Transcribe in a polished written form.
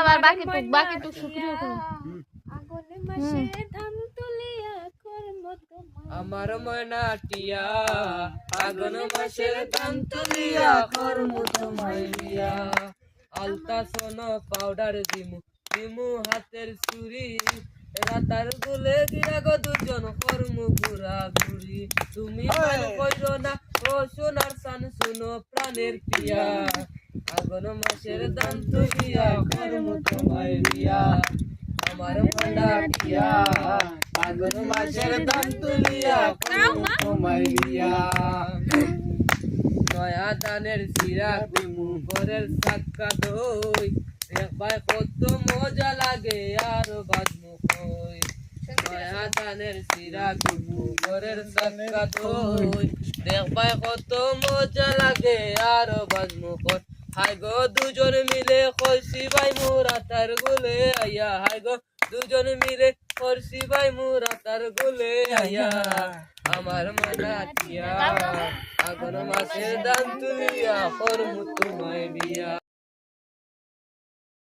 আবার বাকি টুক শুকরিয়া করো। আগুনে মাসে ধান তুলিয়া কর্ম তোমায় আমার ময়না টিয়া আগুন মাসের ধান তুলিয়া কর্ম তোমায় দিয়া আলতা সোনো পাউডার দিমু হাতের চুরি রাতার গুলে দিয়া গো দুজন কর্ম ঘুরা ঘুরি তুমি ভালো কইরো না ও সোনার সান শুনো প্রাণের পিয়া আগুন মাসের ধান তুলিয়া কর্ম তোমায় দিয়া আমার ময়না টিয়া আগুন মাসের ধান তুলিয়া কর্ম তোমায় দিয়া নয়া ধানের চিরা দিমু ঘরের সাক্কা দই দেখবাই কত মজা লাগে আর বাজমু কই নয়া ধানের চিরা দিমু ঘরের সাক্কা দই দেখবাই কত মজা লাগে আর বাজমু কই হাই গো দুজন মিলে কইছি ভাই মোরা তার গুলে আইয়া হাই গো দুজন মিলে করছি ভাই মোরা তার গুলে আইয়া আমার ময়না টিয়া আগুন মাসের ধান তুলিয়া করমু তোমায় বিয়া।